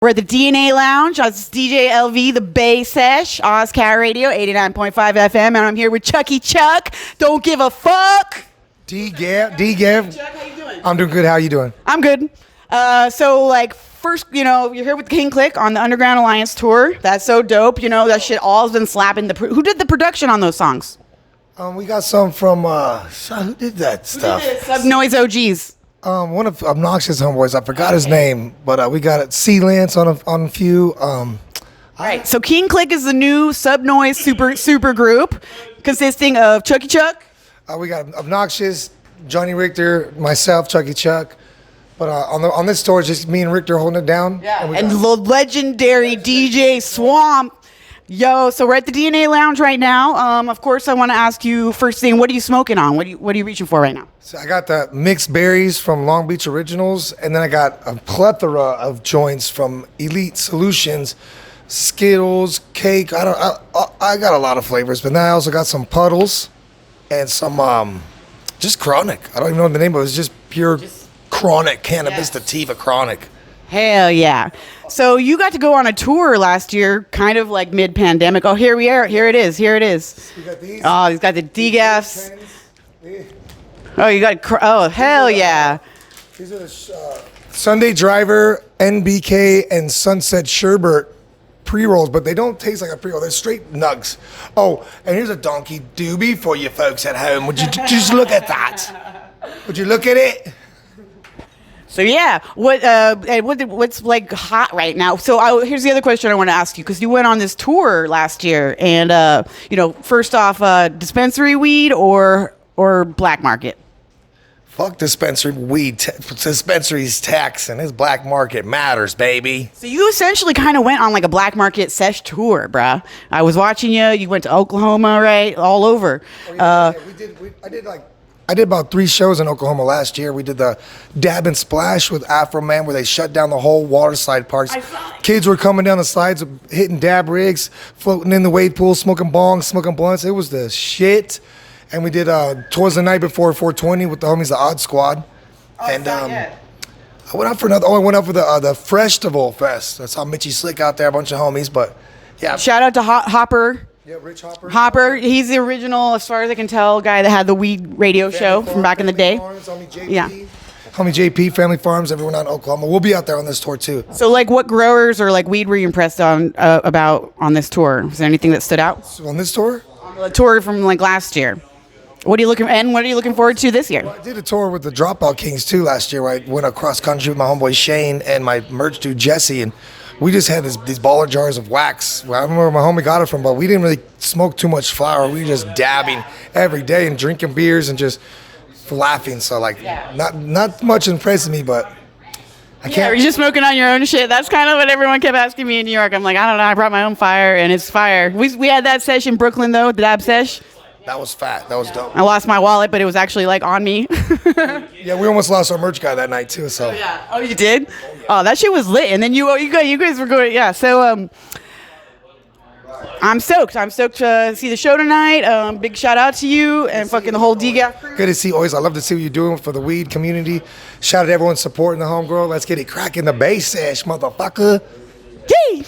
We're at the DNA Lounge. It's DJ LV, the Bay Sesh, Ozcat Radio, 89.5 FM, and I'm here with Chucky Chuck. Don't give a fuck. DGAF. Chuck, how you doing? I'm doing good. How you doing? I'm good. First, you're here with King Click on the Underground Alliance tour. That's so dope. You know, that shit all's been slapping. Who did the production on those songs? We got some from, who did that stuff? Sub Noise OGs. One of Obnoxious homeboys. I forgot his name, but we got it. C-Lance on a few. Right. So King Click is the new Sub Noise super group consisting of Chucky Chuck. We got Obnoxious, Johnny Richter, myself, Chucky Chuck. But on this tour, it's just me and Richter holding it down. Yeah. And the legendary DJ Swamp. Yo, so we're at the DNA Lounge right now. Of course, I want to ask you first thing, what are you smoking on? What are you reaching for right now? So I got the mixed berries from Long Beach Originals, and then I got a plethora of joints from Elite Solutions, Skittles, cake. I got a lot of flavors, but then I also got some puddles and some just chronic. I don't even know the name of it. It's just pure chronic cannabis sativa chronic. Hell yeah. So you got to go on a tour last year, kind of like mid-pandemic. Oh, here we are. Here it is. You got these? Oh, he's got the DGAFs. Oh, you got, hell yeah. These are the Sunday Driver, NBK, and Sunset Sherbet pre-rolls, but they don't taste like a pre-roll. They're straight nugs. Oh, and here's a donkey doobie for you folks at home. Would you just look at that? Would you look at it? So yeah, what's like hot right now? So here's the other question I want to ask you, because you went on this tour last year, and first off, dispensary weed or black market? Fuck dispensary weed. Dispensary's taxing. This black market matters, baby. So you essentially kind of went on like a black market sesh tour, bruh. I was watching you. You went to Oklahoma, right? All over. I did about 3 shows in Oklahoma last year. We did the Dab and Splash with Afro Man, where they shut down the whole water slide parks. Kids were coming down the slides, hitting dab rigs, floating in the wade pool, smoking bongs, smoking blunts. It was the shit. And we did tours the night before 420 with the homies, the Odd Squad. I went out for another. I went out for the Freshtival Fest. That's how Mitchy Slick out there, a bunch of homies. But yeah, shout out to Hopper. Yeah, Rich Hopper. Hopper, he's the original, as far as I can tell, guy that had the weed radio show from back in the day. Homie JP, yeah. Homie JP, Family Farms, everyone out in Oklahoma. We'll be out there on this tour too. So, like, what growers or like weed were you impressed about on this tour? Was there anything that stood out? So on this tour? On the tour from like last year. What are you looking forward to this year? Well, I did a tour with the Dropout Kings too last year, where I went across country with my homeboy Shane and my merch dude Jesse, and we just had these baller jars of wax. Well, I don't know where my homie got it from, but we didn't really smoke too much flower. We were just dabbing every day and drinking beers and just laughing. So not much impresses me, but I can't. Yeah, you're just smoking on your own shit. That's kind of what everyone kept asking me in New York. I'm like, I don't know. I brought my own fire, and it's fire. We had that sesh in Brooklyn though, the dab sesh. That was fat. That was dope. I lost my wallet, but it was actually like on me. Yeah, we almost lost our merch guy that night too. So. Oh yeah. Oh, you did? Oh, that shit was lit. And then you guys were going. Yeah. So I'm stoked. I'm stoked to see the show tonight. Big shout out to you and fucking the whole DGAF crew. Good to see you always. I love to see what you're doing for the weed community. Shout out to everyone supporting the homegirl. Let's get it cracking the Bay Sesh, motherfucker. Yay!